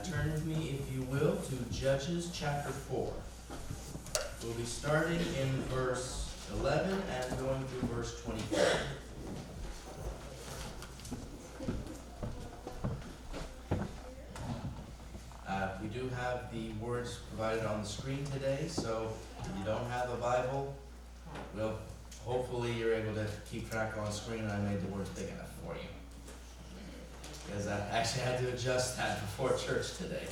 turn with me, if you will, to Judges chapter 4. We'll be starting in verse 11 and going through verse 24. We do have the words provided on the screen today, so if you don't have a Bible, well, hopefully you're able to keep track on the screen and I made the words big enough for you. Because I actually had to adjust that before church today.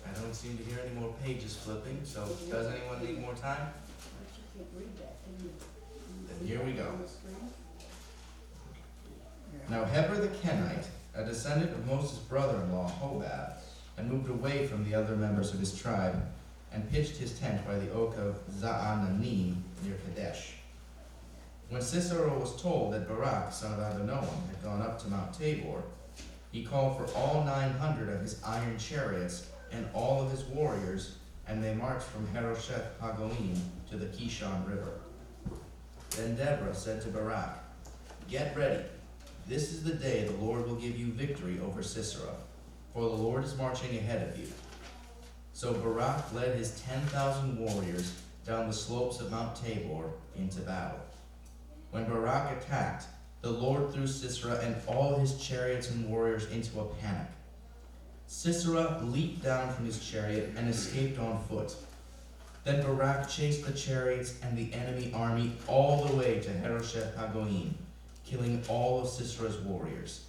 I don't seem to hear any more pages flipping, so does anyone need more time? Then here we go. Now Heber the Kenite, a descendant of Moses' brother-in-law Hobab, had moved away from the other members of his tribe and pitched his tent by the oak of Zaananim near Kadesh. When Sisera was told that Barak, son of Abinoam, had gone up to Mount Tabor, he called for all 900 of his iron chariots and all of his warriors, and they marched from Harosheth Hagoyim to the Kishon River. Then Deborah said to Barak, "Get ready. This is the day the Lord will give you victory over Sisera, for the Lord is marching ahead of you." So Barak led his 10,000 warriors down the slopes of Mount Tabor into battle. When Barak attacked, the Lord threw Sisera and all his chariots and warriors into a panic. Sisera leaped down from his chariot and escaped on foot. Then Barak chased the chariots and the enemy army all the way to Harosheth Hagoyim, killing all of Sisera's warriors.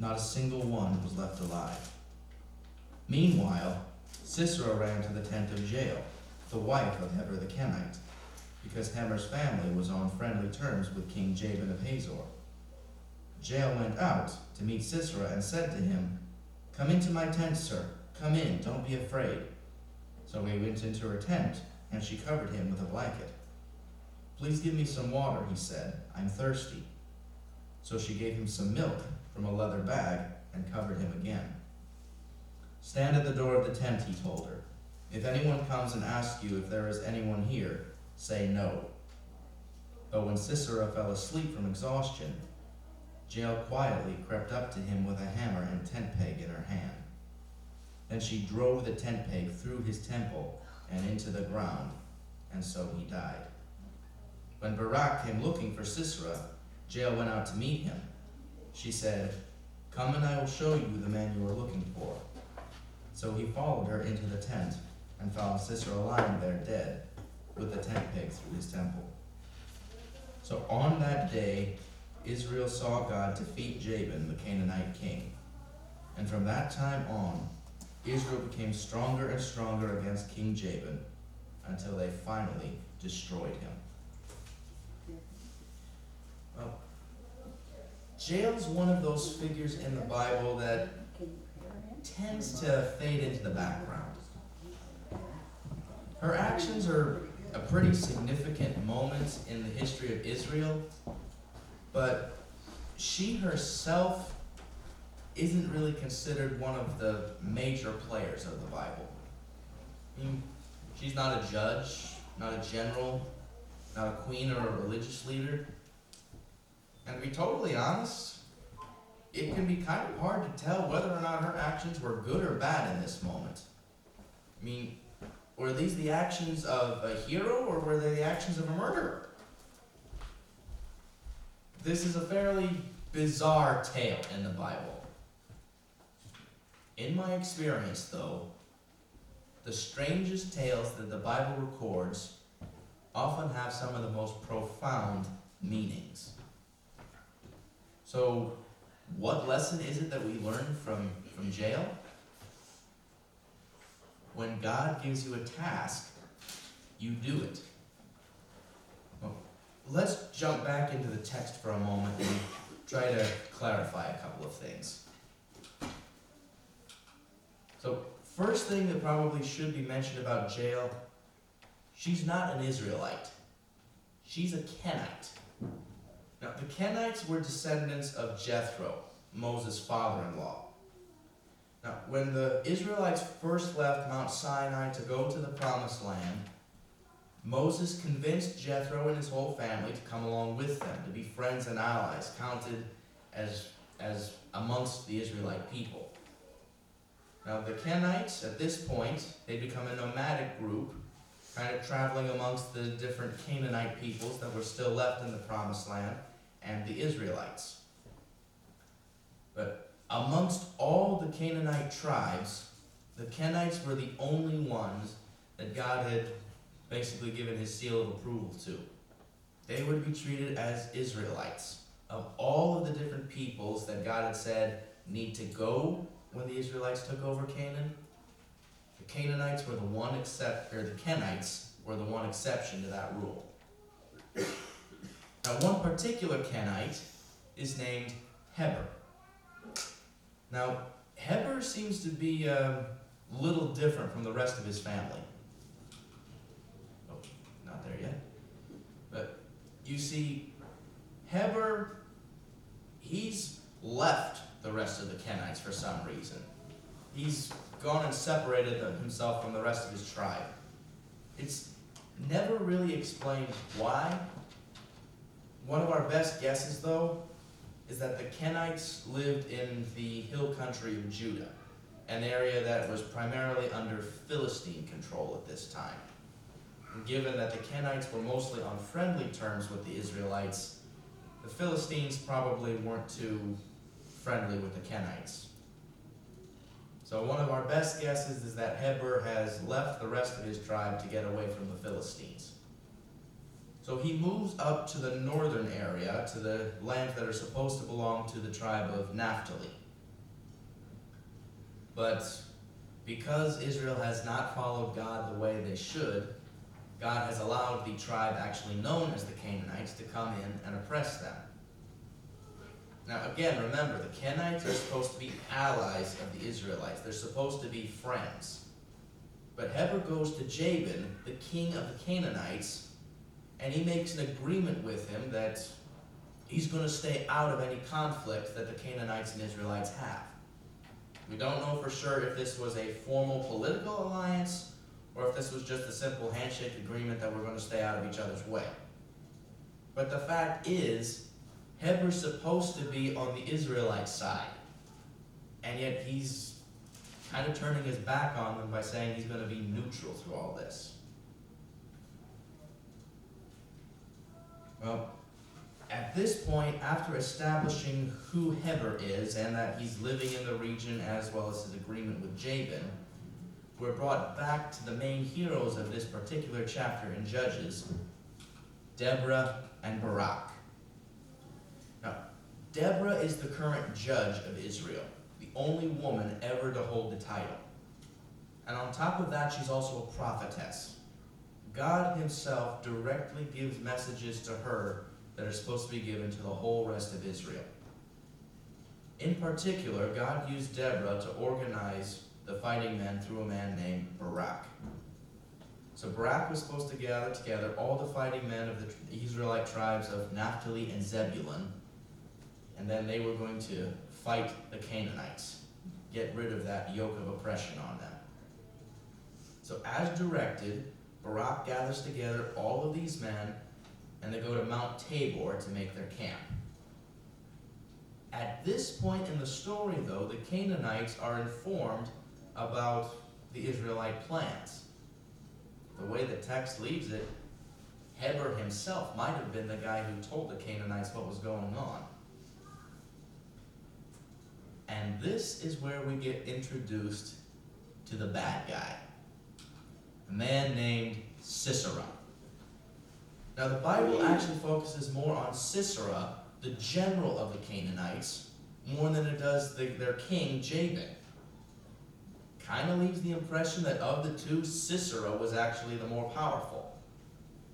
Not a single one was left alive. Meanwhile, Sisera ran to the tent of Jael, the wife of Heber the Kenite, because Heber's family was on friendly terms with King Jabin of Hazor. Jael went out to meet Sisera and said to him, "Come into my tent, sir. Come in, don't be afraid." So he went into her tent, and she covered him with a blanket. "Please give me some water," he said. "I'm thirsty." So she gave him some milk from a leather bag and covered him again. "Stand at the door of the tent," he told her. "If anyone comes and asks you if there is anyone here, say no." But when Sisera fell asleep from exhaustion, Jael quietly crept up to him with a hammer and tent peg in her hand. Then she drove the tent peg through his temple and into the ground, and so he died. When Barak came looking for Sisera, Jael went out to meet him. She said, "Come and I will show you the man you are looking for." So he followed her into the tent and found Sisera lying there dead, with the tent peg through his temple. So on that day, Israel saw God defeat Jabin, the Canaanite king. And from that time on, Israel became stronger and stronger against King Jabin until they finally destroyed him. Well, Jael's one of those figures in the Bible that tends to fade into the background. Her actions are a pretty significant moment in the history of Israel, but she herself isn't really considered one of the major players of the Bible. I mean, she's not a judge, not a general, not a queen or a religious leader. And to be totally honest, it can be kind of hard to tell whether or not her actions were good or bad in this moment. I mean, were these the actions of a hero or were they the actions of a murderer? This is a fairly bizarre tale in the Bible. In my experience, though, the strangest tales that the Bible records often have some of the most profound meanings. So, what lesson is it that we learn from Jael? When God gives you a task, you do it. Well, let's jump back into the text for a moment and try to clarify a couple of things. So, first thing that probably should be mentioned about Jael, she's not an Israelite. She's a Kenite. Now, the Kenites were descendants of Jethro, Moses' father-in-law. Now, when the Israelites first left Mount Sinai to go to the Promised Land, Moses convinced Jethro and his whole family to come along with them, to be friends and allies, counted as as amongst the Israelite people. Now the Kenites, at this point, they become a nomadic group, kind of traveling amongst the different Canaanite peoples that were still left in the Promised Land, and the Israelites. But amongst all the Canaanite tribes, the Kenites were the only ones that God had basically given his seal of approval to. They would be treated as Israelites. Of all of the different peoples that God had said need to go when the Israelites took over Canaan, the Canaanites were the one the Kenites were the one exception to that rule. Now, one particular Kenite is named Heber. Now, Heber seems to be a little different from the rest of his family. Oh, not there yet. But you see, Heber, he's left the rest of the Kenites for some reason. He's gone and separated himself from the rest of his tribe. It's never really explained why. One of our best guesses, though, is that the Kenites lived in the hill country of Judah, an area that was primarily under Philistine control at this time. And given that the Kenites were mostly on friendly terms with the Israelites, the Philistines probably weren't too friendly with the Kenites. So one of our best guesses is that Heber has left the rest of his tribe to get away from the Philistines. So he moves up to the northern area, to the lands that are supposed to belong to the tribe of Naphtali. But because Israel has not followed God the way they should, God has allowed the tribe actually known as the Canaanites to come in and oppress them. Now again, remember, the Kenites are supposed to be allies of the Israelites. They're supposed to be friends. But Heber goes to Jabin, the king of the Canaanites, and he makes an agreement with him that he's going to stay out of any conflict that the Canaanites and Israelites have. We don't know for sure if this was a formal political alliance or if this was just a simple handshake agreement that we're going to stay out of each other's way. But the fact is, Heber's supposed to be on the Israelite side, and yet he's kind of turning his back on them by saying he's going to be neutral through all this. Well, at this point, after establishing who Heber is and that he's living in the region as well as his agreement with Jabin, we're brought back to the main heroes of this particular chapter in Judges, Deborah and Barak. Now, Deborah is the current judge of Israel, the only woman ever to hold the title. And on top of that, she's also a prophetess. God himself directly gives messages to her that are supposed to be given to the whole rest of Israel. In particular, God used Deborah to organize the fighting men through a man named Barak. So Barak was supposed to gather together all the fighting men of the Israelite tribes of Naphtali and Zebulun, and then they were going to fight the Canaanites, get rid of that yoke of oppression on them. So as directed, Barak gathers together all of these men, and they go to Mount Tabor to make their camp. At this point in the story, though, the Canaanites are informed about the Israelite plans. The way the text leaves it, Heber himself might have been the guy who told the Canaanites what was going on. And this is where we get introduced to the bad guy, a man named Sisera. Now the Bible actually focuses more on Sisera, the general of the Canaanites, more than it does their king, Jabin. Kind of leaves the impression that of the two, Sisera was actually the more powerful.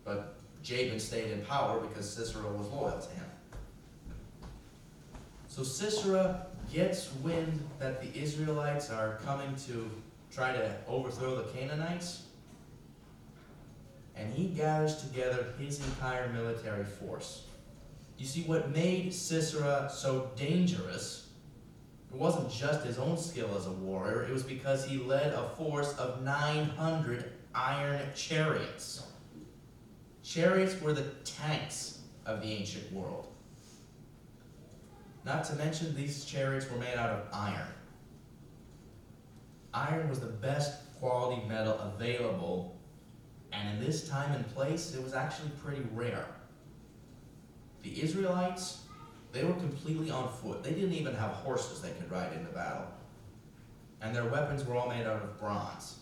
But Jabin stayed in power because Sisera was loyal to him. So Sisera gets wind that the Israelites are coming to try to overthrow the Canaanites, and he gathers together his entire military force. You see, what made Sisera so dangerous, it wasn't just his own skill as a warrior, it was because he led a force of 900 iron chariots. Chariots were the tanks of the ancient world. Not to mention, these chariots were made out of iron. Iron was the best quality metal available, and in this time and place, it was actually pretty rare. The Israelites, they were completely on foot. They didn't even have horses they could ride into battle. And their weapons were all made out of bronze,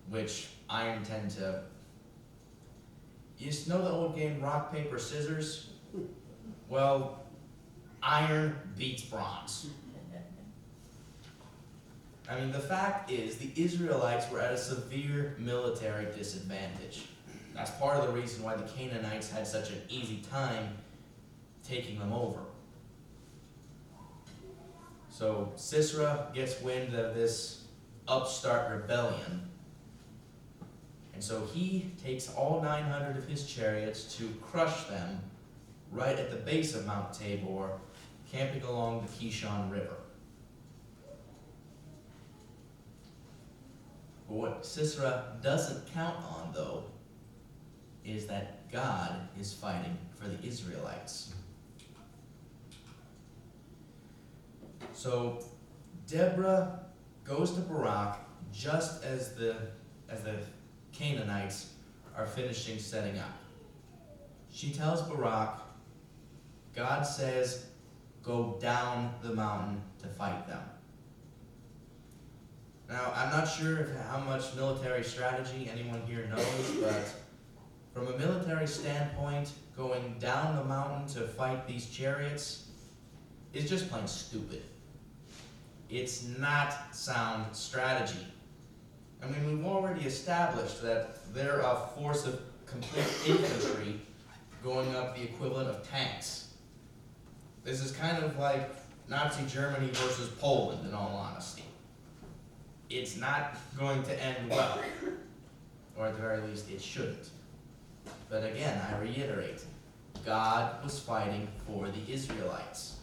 which iron tend to... You know the old game rock, paper, scissors? Well, iron beats bronze. I mean, the fact is, the Israelites were at a severe military disadvantage. That's part of the reason why the Canaanites had such an easy time taking them over. So Sisera gets wind of this upstart rebellion, and so he takes all 900 of his chariots to crush them right at the base of Mount Tabor, camping along the Kishon River. But what Sisera doesn't count on, though, is that God is fighting for the Israelites. So Deborah goes to Barak just as the Canaanites are finishing setting up. She tells Barak, God says, go down the mountain to fight them. Now, I'm not sure how much military strategy anyone here knows, but from a military standpoint, going down the mountain to fight these chariots is just plain stupid. It's not sound strategy. I mean, we've already established that they're a force of complete infantry going up the equivalent of tanks. This is kind of like Nazi Germany versus Poland, in all honesty. It's not going to end well, or at the very least, it shouldn't. But again, I reiterate, God was fighting for the Israelites.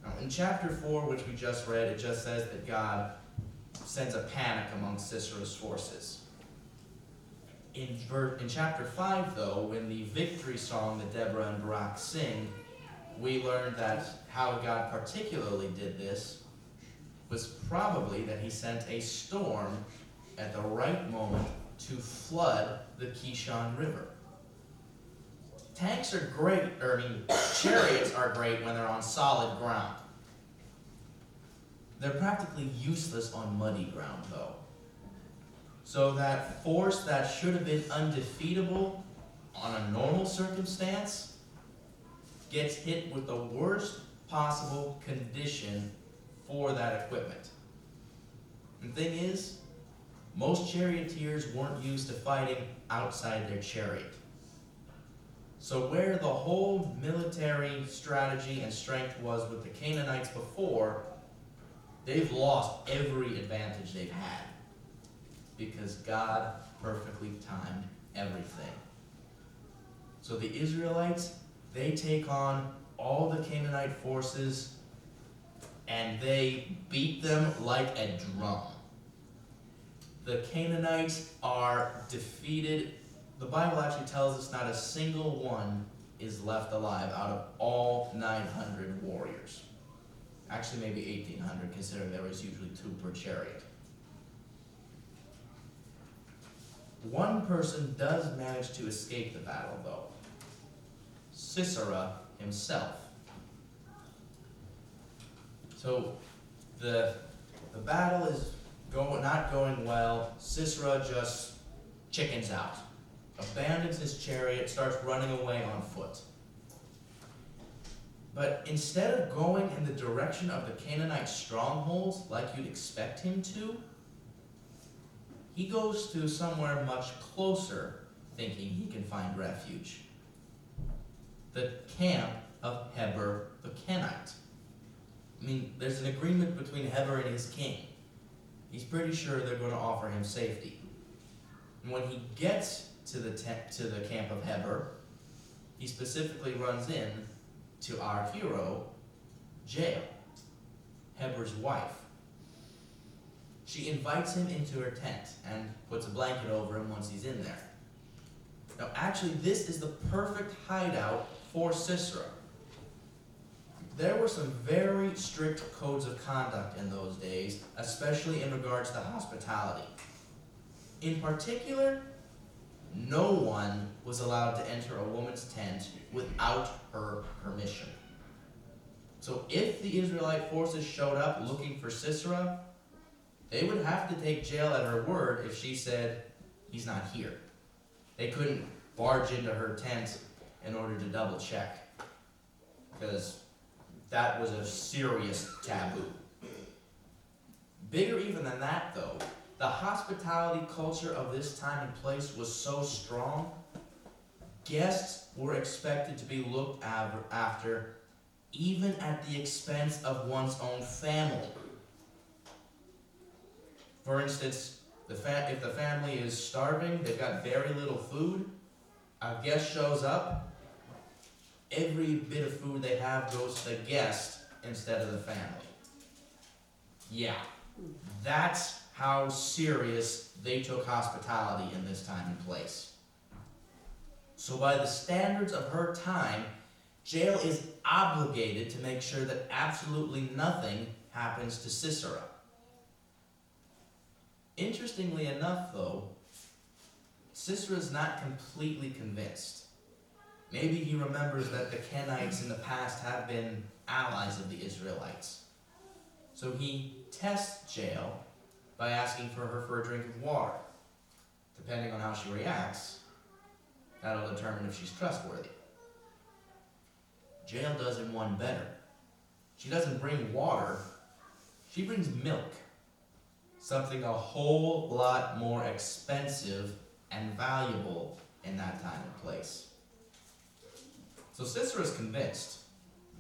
Now, in chapter 4, which we just read, it just says that God sends a panic among Sisera's forces. In chapter 5, though, when the victory song that Deborah and Barak sing, we learned that how God particularly did this was probably that he sent a storm at the right moment to flood the Kishon River. Tanks are great, chariots are great when they're on solid ground. They're practically useless on muddy ground, though. So that force that should have been undefeatable on a normal circumstance gets hit with the worst possible condition for that equipment. And the thing is, most charioteers weren't used to fighting outside their chariot. So where the whole military strategy and strength was with the Canaanites before, they've lost every advantage they've had because God perfectly timed everything. So the Israelites, they take on all the Canaanite forces and they beat them like a drum. The Canaanites are defeated. The Bible actually tells us not a single one is left alive out of all 900 warriors. Actually, maybe 1,800, considering there was usually 2 per chariot. One person does manage to escape the battle, though. Sisera himself. So the battle is not going well. Sisera just chickens out, abandons his chariot, starts running away on foot. But instead of going in the direction of the Canaanite strongholds like you'd expect him to, he goes to somewhere much closer, thinking he can find refuge. The camp of Heber the Kenite. I mean, there's an agreement between Heber and his king. He's pretty sure they're going to offer him safety. And when he gets to the camp of Heber, he specifically runs in to our hero, Jael, Heber's wife. She invites him into her tent and puts a blanket over him once he's in there. Now, actually, this is the perfect hideout for Sisera. there were some very strict codes of conduct in those days, especially in regards to hospitality. In particular, no one was allowed to enter a woman's tent without her permission. So if the Israelite forces showed up looking for Sisera, they would have to take Jael at her word if she said, he's not here. They couldn't barge into her tent in order to double check, because that was a serious taboo. Bigger even than that, though, the hospitality culture of this time and place was so strong, guests were expected to be looked after even at the expense of one's own family. For instance, if the family is starving, they've got very little food, a guest shows up, every bit of food they have goes to the guest instead of the family. Yeah, that's how serious they took hospitality in this time and place. So by the standards of her time, Jael is obligated to make sure that absolutely nothing happens to Sisera. Interestingly enough, though, Sisera's not completely convinced. Maybe he remembers that the Kenites in the past have been allies of the Israelites. So he tests Jael by asking her for a drink of water. Depending on how she reacts, that'll determine if she's trustworthy. Jael does him one better. She doesn't bring water, she brings milk. Something a whole lot more expensive and valuable in that time and place. So Sisera's convinced.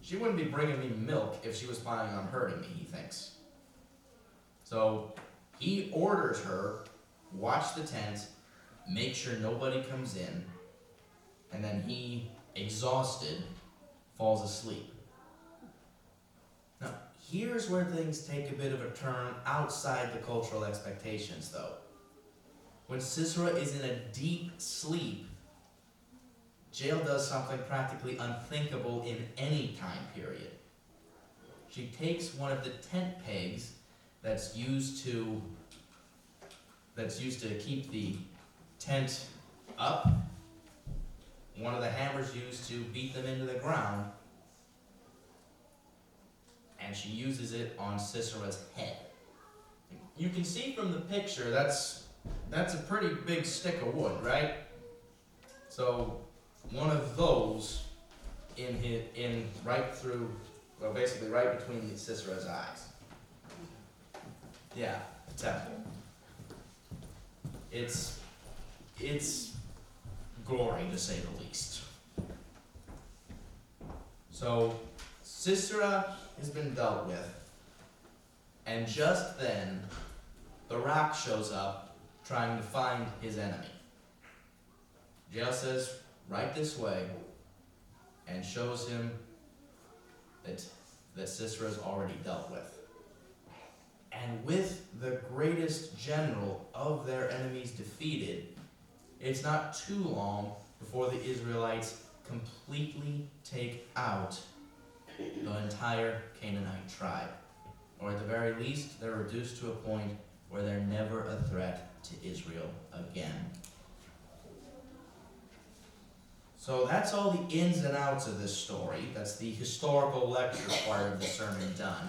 She wouldn't be bringing me milk if she was planning on hurting me, he thinks. So he orders her, watch the tent, make sure nobody comes in, and then he, exhausted, falls asleep. Now, here's where things take a bit of a turn outside the cultural expectations, though. When Sisera is in a deep sleep, Jael does something practically unthinkable in any time period. She takes one of the tent pegs that's used to keep the tent up, one of the hammers used to beat them into the ground, and she uses it on Sisera's head. You can see from the picture that's a pretty big stick of wood, right? So one of those basically right between Sisera's eyes. Yeah, the temple. It's gory, to say the least. So Sisera has been dealt with, and just then the rock shows up trying to find his enemy. Jael says, right this way, and shows him that Sisera's already dealt with. And with the greatest general of their enemies defeated, it's not too long before the Israelites completely take out the entire Canaanite tribe. Or at the very least, they're reduced to a point where they're never a threat to Israel again. So that's all the ins and outs of this story. That's the historical lecture part of the sermon done.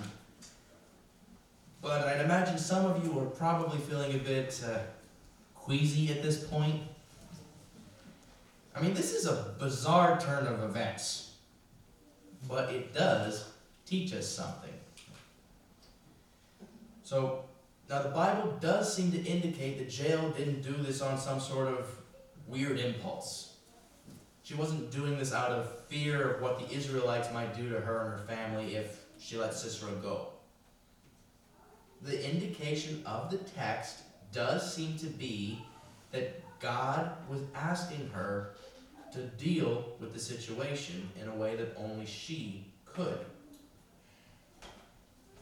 But I'd imagine some of you are probably feeling a bit queasy at this point. I mean, this is a bizarre turn of events, but it does teach us something. So, now the Bible does seem to indicate that Jael didn't do this on some sort of weird impulse. She wasn't doing this out of fear of what the Israelites might do to her and her family if she let Sisera go. The indication of the text does seem to be that God was asking her to deal with the situation in a way that only she could.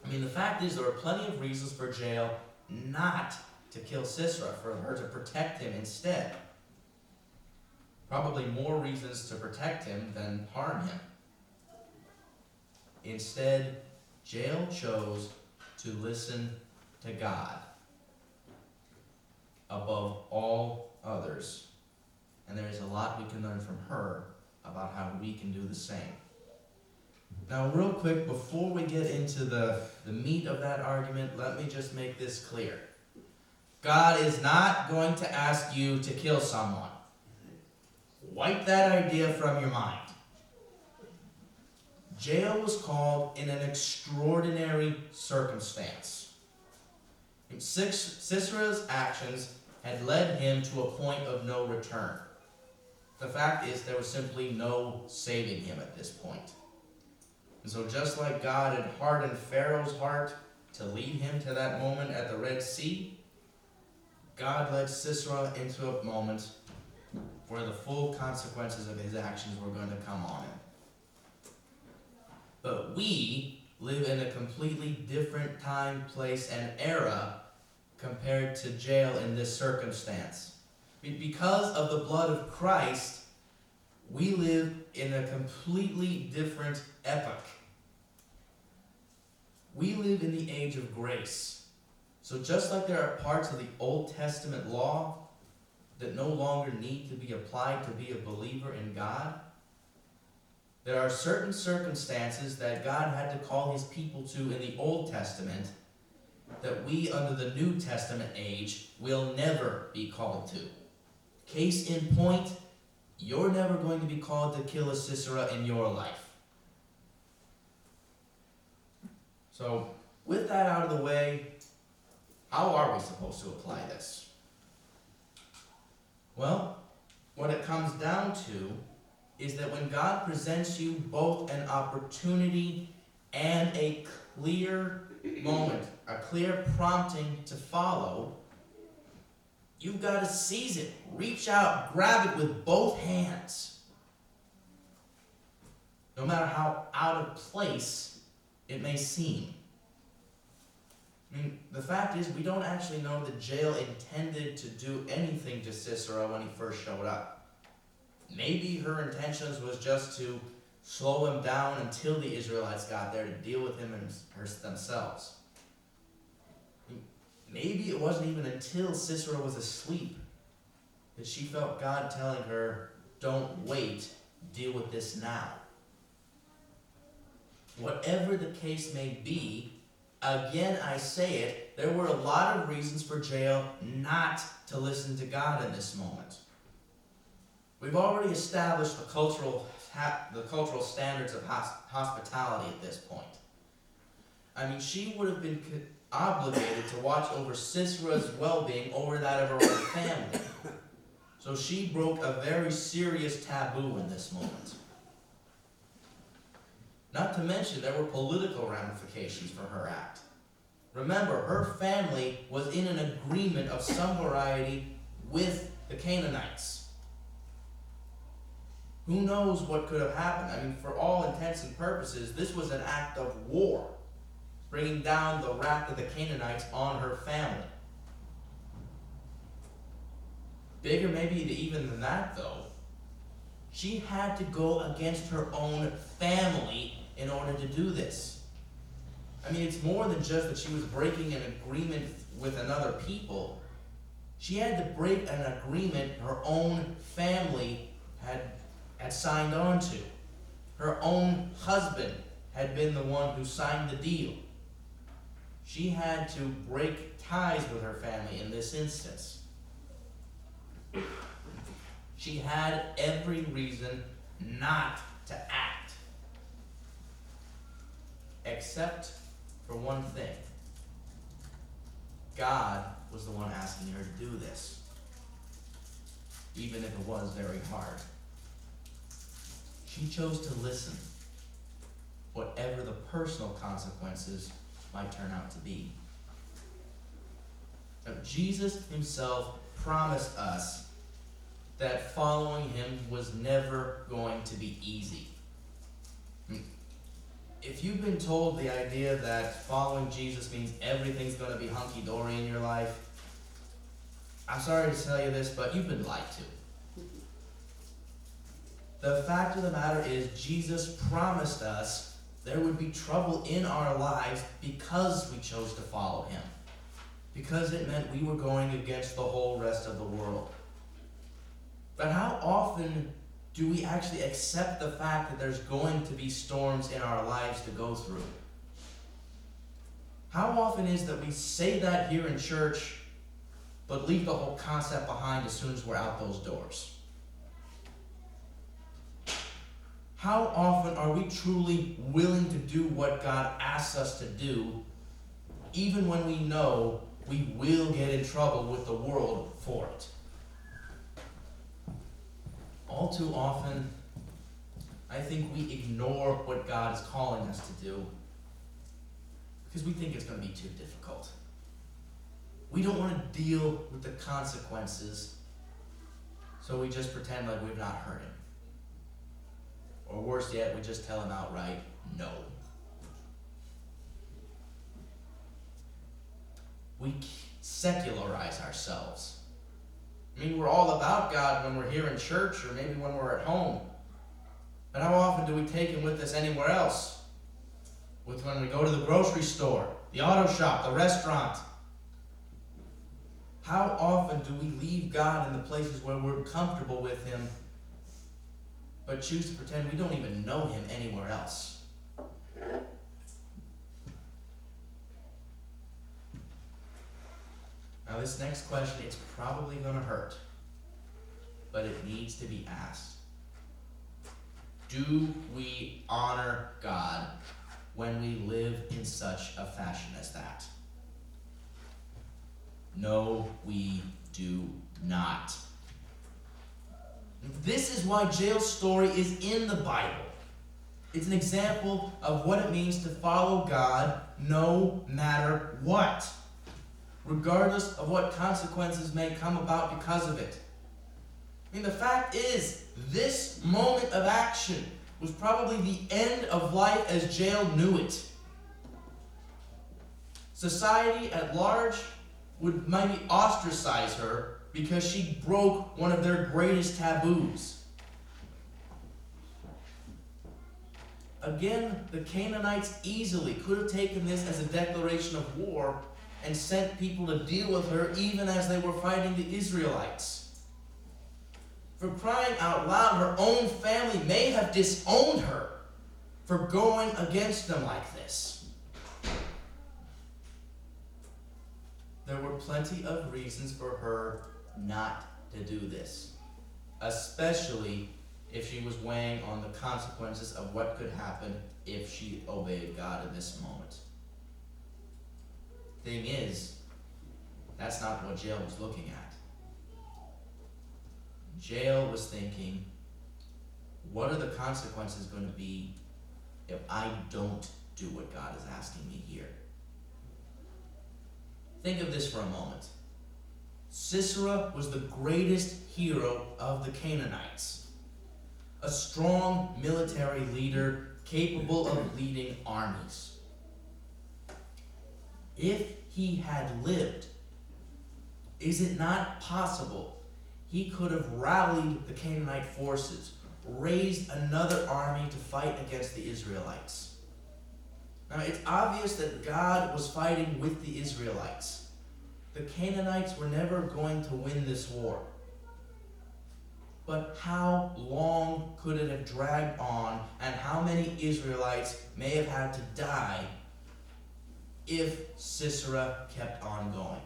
I mean, the fact is there are plenty of reasons for Jael not to kill Sisera, for her to protect him instead. Probably more reasons to protect him than harm him. Instead, Jael chose to listen to God above all others. And there is a lot we can learn from her about how we can do the same. Now, real quick, before we get into the meat of that argument, let me just make this clear. God is not going to ask you to kill someone. Wipe that idea from your mind. Jael was called in an extraordinary circumstance. Sisera's actions had led him to a point of no return. The fact is, there was simply no saving him at this point. And so just like God had hardened Pharaoh's heart to lead him to that moment at the Red Sea, God led Sisera into a moment where the full consequences of his actions were going to come on him. But we live in a completely different time, place, and era compared to Jael in this circumstance. Because of the blood of Christ, we live in a completely different epoch. We live in the age of grace. So just like there are parts of the Old Testament law that no longer need to be applied to be a believer in God, there are certain circumstances that God had to call his people to in the Old Testament that we under the New Testament age will never be called to. Case in point, you're never going to be called to kill a Sisera in your life. So, with that out of the way, how are we supposed to apply this? Well, what it comes down to is that when God presents you both an opportunity and a clear moment, a clear prompting to follow, you've got to seize it, reach out, grab it with both hands. No matter how out of place it may seem. I mean, the fact is, we don't actually know that Jael intended to do anything to Sisera when he first showed up. Maybe her intentions was just to slow him down until the Israelites got there to deal with him and themselves. Maybe it wasn't even until Sisera was asleep that she felt God telling her, don't wait, deal with this now. Whatever the case may be, again I say it, there were a lot of reasons for Jael not to listen to God in this moment. We've already established the cultural standards of hospitality at this point. I mean, she would have been obligated to watch over Sisera's well-being over that of her own family. So she broke a very serious taboo in this moment. Not to mention, there were political ramifications for her act. Remember, her family was in an agreement of some variety with the Canaanites. Who knows what could have happened? I mean, for all intents and purposes, this was an act of war, bringing down the wrath of the Canaanites on her family. Bigger maybe even than that, though, she had to go against her own family in order to do this. I mean, it's more than just that she was breaking an agreement with another people. She had to break an agreement her own family had signed on to. Her own husband had been the one who signed the deal. She had to break ties with her family in this instance. She had every reason not to act. Except for one thing. God was the one asking her to do this. Even if it was very hard. She chose to listen, whatever the personal consequences might turn out to be. Now, Jesus himself promised us that following him was never going to be easy. If you've been told the idea that following Jesus means everything's going to be hunky-dory in your life, I'm sorry to tell you this, but you've been lied to. The fact of the matter is, Jesus promised us there would be trouble in our lives because we chose to follow him. Because it meant we were going against the whole rest of the world. But how often do we actually accept the fact that there's going to be storms in our lives to go through? How often is that we say that here in church, but leave the whole concept behind as soon as we're out those doors? How often are we truly willing to do what God asks us to do, even when we know we will get in trouble with the world for it? All too often, I think we ignore what God is calling us to do because we think it's going to be too difficult. We don't want to deal with the consequences, so we just pretend like we've not heard him. Or worse yet, we just tell him outright, no. We secularize ourselves. I mean, we're all about God when we're here in church or maybe when we're at home. But how often do we take him with us anywhere else? With when we go to the grocery store, the auto shop, the restaurant. How often do we leave God in the places where we're comfortable with him, but choose to pretend we don't even know him anywhere else? Now this next question, it's probably going to hurt, but it needs to be asked. Do we honor God when we live in such a fashion as that? No, we do not. This is why Jael's story is in the Bible. It's an example of what it means to follow God no matter what, regardless of what consequences may come about because of it. I mean, the fact is, this moment of action was probably the end of life as Jael knew it. Society at large would maybe ostracize her because she broke one of their greatest taboos. Again, the Canaanites easily could have taken this as a declaration of war and sent people to deal with her even as they were fighting the Israelites. For crying out loud, her own family may have disowned her for going against them like this. There were plenty of reasons for her not to do this, especially if she was weighing on the consequences of what could happen if she obeyed God in this moment. Thing is, that's not what Jael was looking at. Jael was thinking, what are the consequences going to be if I don't do what God is asking me here? Think of this for a moment. Sisera was the greatest hero of the Canaanites, a strong military leader capable of leading armies. If he had lived, is it not possible he could have rallied the Canaanite forces, raised another army to fight against the Israelites? Now, it's obvious that God was fighting with the Israelites. The Canaanites were never going to win this war. But how long could it have dragged on, and how many Israelites may have had to die if Sisera kept on going?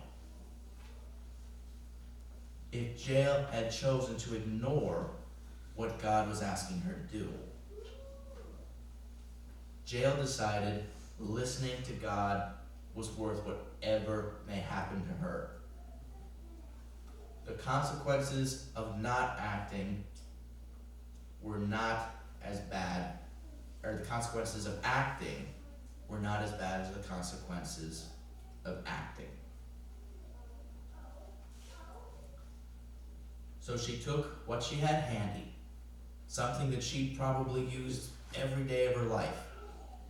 If Jael had chosen to ignore what God was asking her to do. Jael decided listening to God was worth whatever may happen to her. The consequences of not acting were not as bad, or the consequences of acting were not as bad as the consequences of acting. So she took what she had handy, something that she probably used every day of her life.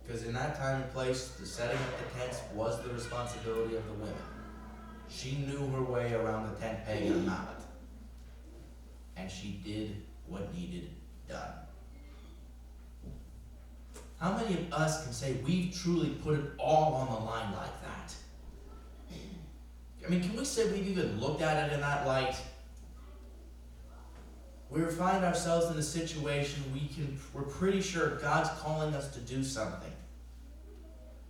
Because in that time and place, the setting up the tents was the responsibility of the women. She knew her way around the tent peg and a mallet. And she did what needed done. How many of us can say we've truly put it all on the line like that? I mean, can we say we've even looked at it in that light? We find ourselves in a situation we're pretty sure God's calling us to do something.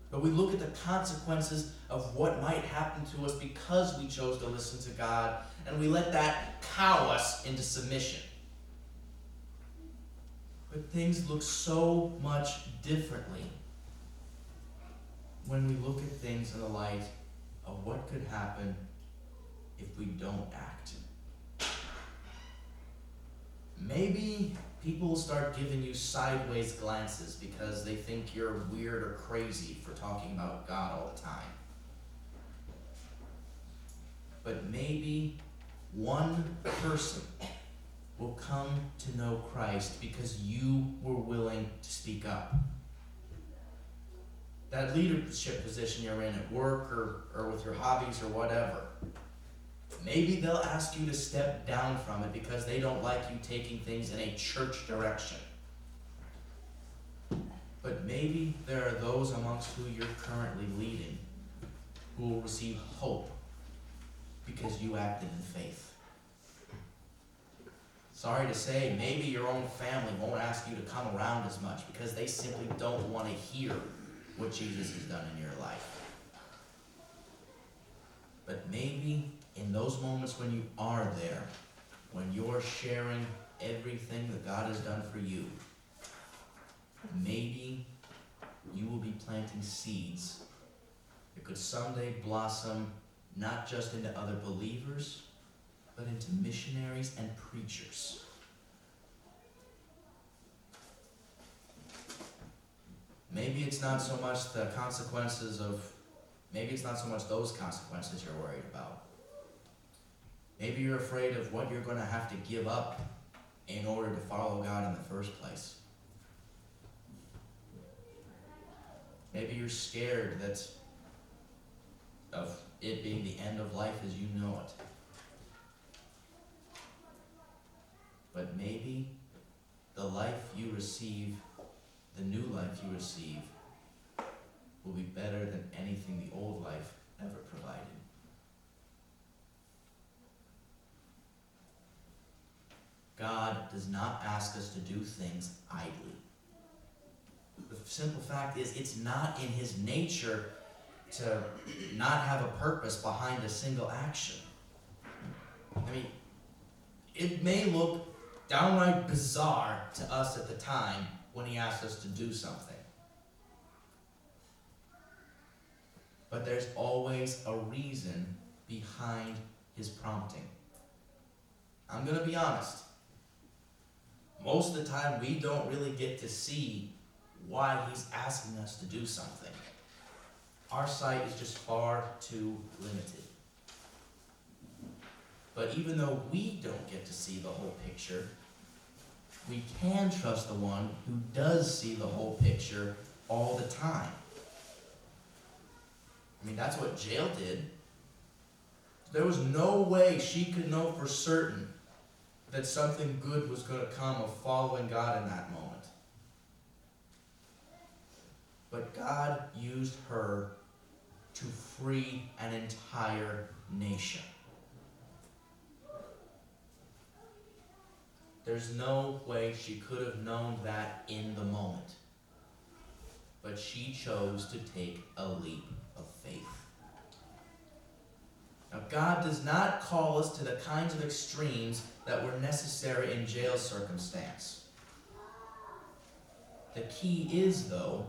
But we look at the consequences of what might happen to us because we chose to listen to God, and we let that cow us into submission. But things look so much differently when we look at things in the light of what could happen if we don't act. Maybe people will start giving you sideways glances because they think you're weird or crazy for talking about God all the time. But maybe one person will come to know Christ because you were willing to speak up. That leadership position you're in at work or with your hobbies or whatever, maybe they'll ask you to step down from it because they don't like you taking things in a church direction. But maybe there are those amongst who you're currently leading who will receive hope because you acted in faith. Sorry to say, maybe your own family won't ask you to come around as much because they simply don't want to hear what Jesus has done in your life. But maybe in those moments when you are there, when you're sharing everything that God has done for you, maybe you will be planting seeds that could someday blossom not just into other believers, but into missionaries and preachers. Maybe it's not so much those consequences you're worried about. Maybe you're afraid of what you're going to have to give up in order to follow God in the first place. Maybe you're scared of it being the end of life as you know it. But maybe the life you receive, the new life you receive, will be better than anything the old life ever provided. God does not ask us to do things idly. The simple fact is, it's not in his nature to not have a purpose behind a single action. I mean, it may look downright bizarre to us at the time when he asks us to do something. But there's always a reason behind his prompting. I'm going to be honest. Most of the time, we don't really get to see why he's asking us to do something. Our sight is just far too limited. But even though we don't get to see the whole picture, we can trust the one who does see the whole picture all the time. I mean, that's what Jael did. There was no way she could know for certain that something good was going to come of following God in that moment. But God used her to free an entire nation. There's no way she could have known that in the moment. But she chose to take a leap of faith. Now, God does not call us to the kinds of extremes that were necessary in Jael's circumstance. The key is, though,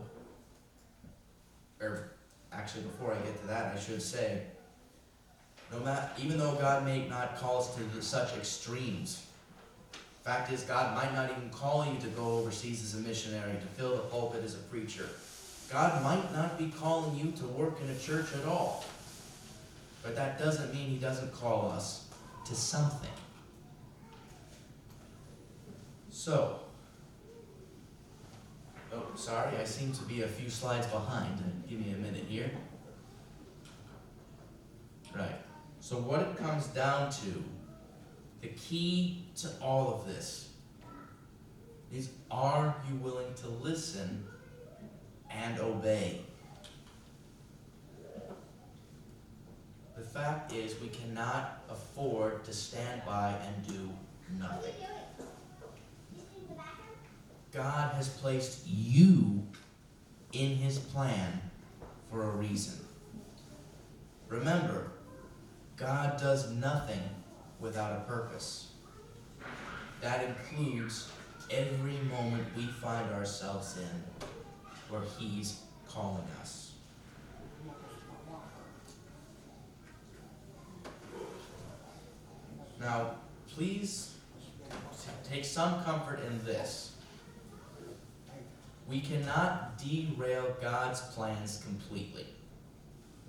or actually before I get to that, I should say, even though God may not call us to such extremes, fact is, God might not even call you to go overseas as a missionary, to fill the pulpit as a preacher. God might not be calling you to work in a church at all. But that doesn't mean he doesn't call us to something. So, sorry, I seem to be a few slides behind. Give me a minute here. Right. So what it comes down to, the key to all of this is, are you willing to listen and obey. The fact is, we cannot afford to stand by and do nothing. God has placed you in his plan for a reason. Remember, God does nothing without a purpose. That includes every moment we find ourselves in where he's calling us. Now, please take some comfort in this. We cannot derail God's plans completely.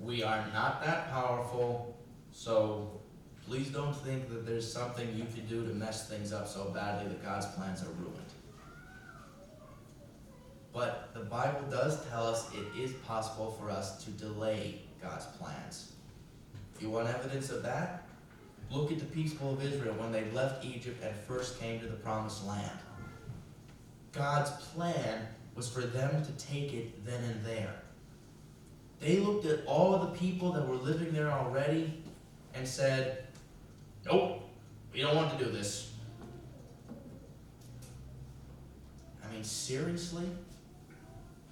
We are not that powerful, so please don't think that there's something you can do to mess things up so badly that God's plans are ruined. But the Bible does tell us it is possible for us to delay God's plans. You want evidence of that? Look at the people of Israel when they left Egypt and first came to the Promised Land. God's plan was for them to take it then and there. They looked at all of the people that were living there already and said, nope, we don't want to do this. I mean, seriously?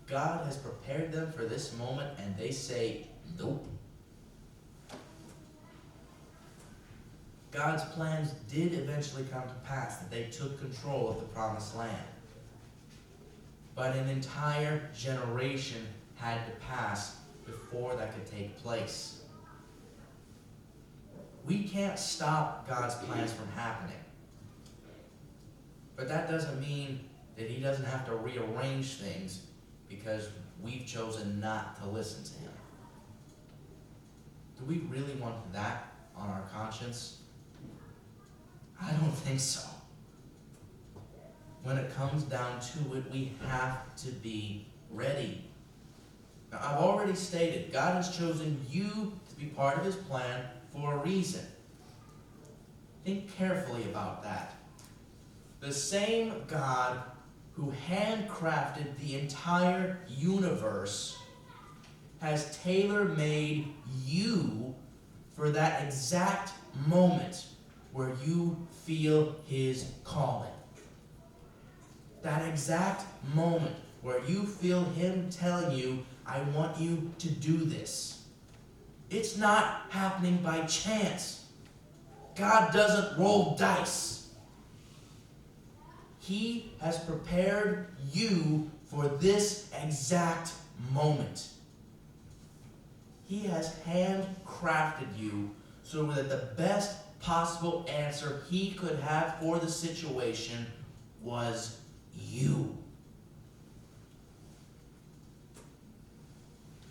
God has prepared them for this moment and they say, nope. God's plans did eventually come to pass, that they took control of the Promised Land. But an entire generation had to pass before that could take place. We can't stop God's plans from happening. But that doesn't mean that he doesn't have to rearrange things because we've chosen not to listen to him. Do we really want that on our conscience? I don't think so. When it comes down to it, we have to be ready. Now, I've already stated, God has chosen you to be part of his plan for a reason. Think carefully about that. The same God who handcrafted the entire universe has tailor-made you for that exact moment where you feel his calling. That exact moment where you feel him telling you, I want you to do this. It's not happening by chance. God doesn't roll dice. He has prepared you for this exact moment. He has handcrafted you so that the best possible answer he could have for the situation was you.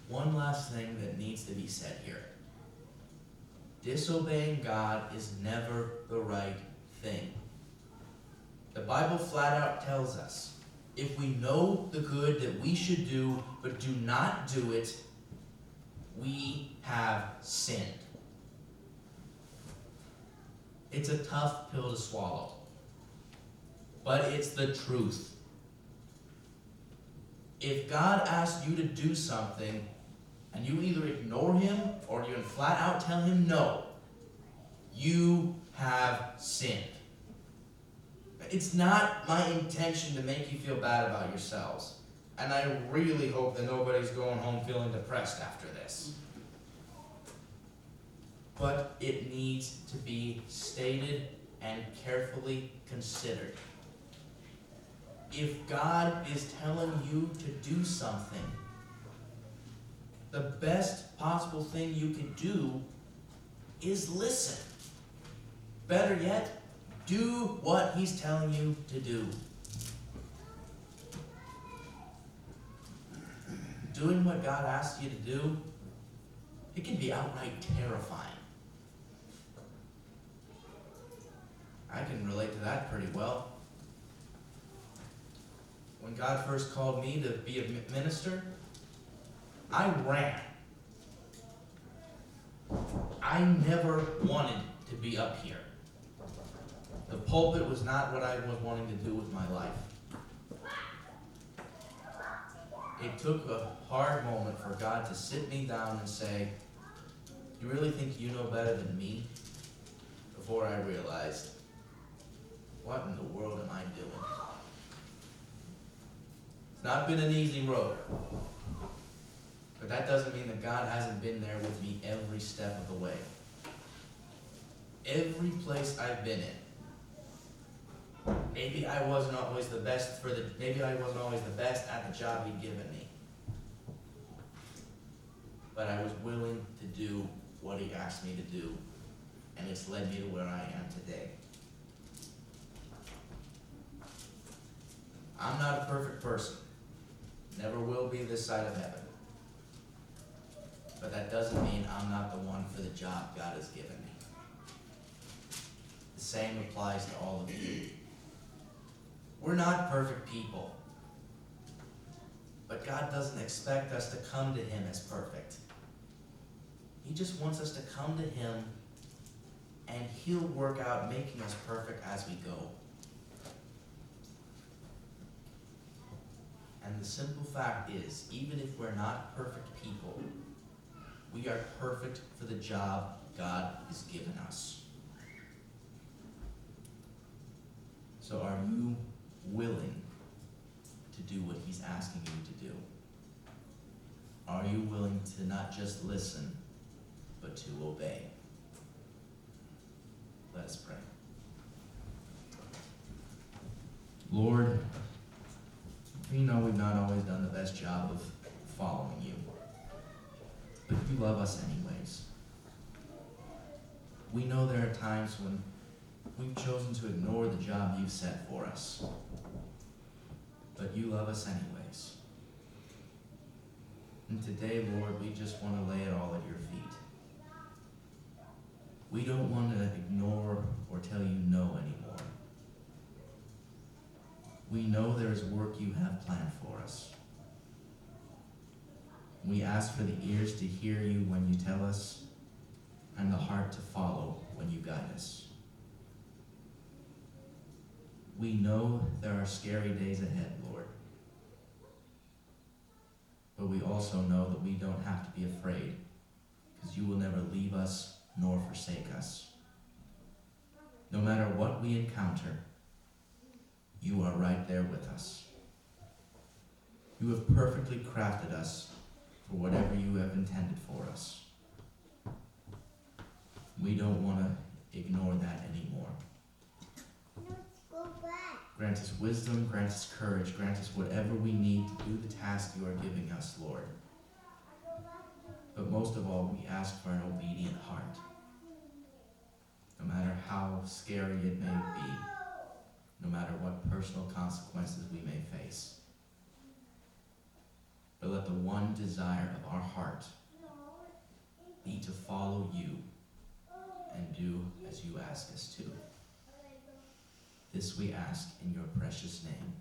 One last thing that needs to be said here. Disobeying God is never the right thing. The Bible flat out tells us, if we know the good that we should do, but do not do it, we have sinned. It's a tough pill to swallow, but it's the truth. If God asks you to do something, and you either ignore him or you flat out tell him no, you have sinned. It's not my intention to make you feel bad about yourselves. And I really hope that nobody's going home feeling depressed after this. But it needs to be stated and carefully considered. If God is telling you to do something, the best possible thing you can do is listen. Better yet, do what he's telling you to do. Doing what God asks you to do, it can be outright terrifying. I can relate to that pretty well. When God first called me to be a minister, I ran. I never wanted to be up here. The pulpit was not what I was wanting to do with my life. It took a hard moment for God to sit me down and say, "You really think you know better than me?" Before I realized, what in the world am I doing? It's not been an easy road. But that doesn't mean that God hasn't been there with me every step of the way. Every place I've been in. Maybe I wasn't always the best at the job He'd given me. But I was willing to do what He asked me to do, and it's led me to where I am today. I'm not a perfect person. Never will be this side of heaven. But that doesn't mean I'm not the one for the job God has given me. The same applies to all of you. We're not perfect people. But God doesn't expect us to come to Him as perfect. He just wants us to come to Him, and He'll work out making us perfect as we go. And the simple fact is, even if we're not perfect people, we are perfect for the job God has given us. So are you willing to do what He's asking you to do? Are you willing to not just listen, but to obey? Let us pray. Lord, we know we've not always done the best job of following you, but you love us anyways. We know there are times when we've chosen to ignore the job you've set for us, but you love us anyways. And today, Lord, we just want to lay it all at your feet. We don't want to ignore or tell you no anymore. We know there is work you have planned for us. We ask for the ears to hear you when you tell us, and the heart to follow when you guide us. We know there are scary days ahead, Lord. But we also know that we don't have to be afraid, because you will never leave us nor forsake us. No matter what we encounter, you are right there with us. You have perfectly crafted us for whatever you have intended for us. We don't want to ignore that anymore. Grant us wisdom, grant us courage, grant us whatever we need to do the task you are giving us, Lord. But most of all, we ask for an obedient heart. No matter how scary it may be, no matter what personal consequences we may face. But let the one desire of our heart be to follow you and do as you ask us to. This we ask in your precious name.